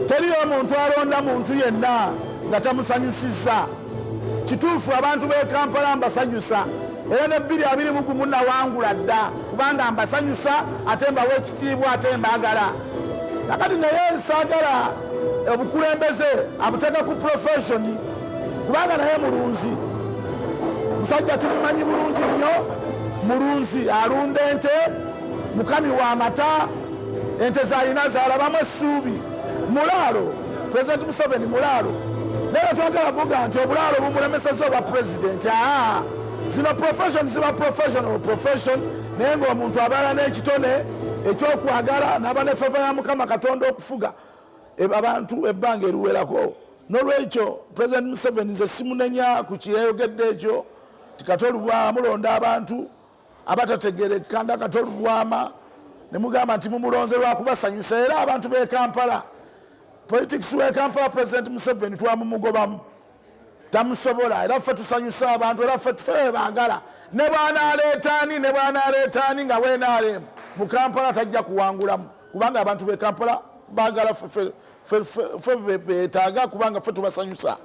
Teri omuntu alonda muntu yenna nga tamusanyusizza. Kituufu abantu b'e Kampala mbasanyusa era ne 2021 nawangula dda kubanga mbasanyusa ate mbawa ekitiibwa ate mbaagala. Kakati naye saagala obukulembeze abuteeka ku professioni kubanga naye mulunzi. Musajja tumumanyi bulungi nnyo, mulunzi alunda ente, mukami wa mata, ente zalina zalabamu essuubi. Mulaalo, President Museveni mulaalo. Naye twagala buga nti obulaalo bumulemesezza obwa president. Zino profession ziba profession naye ng'omuntu abaala n'ekitone ekyokwagala n'aba ne feva ya Mukama Katonda okufuga abantu ebbanga eriwerako. N'olwekyo President Museveni nze simunenya ku kyeyogedde ekyo ti Kato Lubwama mulonda abantu abatategeereka nga Kato Lubwama ne mugamba nti mumulonze lwakubasanyusa era abantu b'e Kampala. Politics w'e Kampala President Museveni twamumugobamu. Tamusobola era ffe tusanyusa abantu era ffe baagala. Ne bw'anaaleetaani nga weenaalemu mu Kampala tajja kuwangulamu kubanga abantu b'e Kampala baagala ffe beetaaga kubanga ffe tubasanyusa.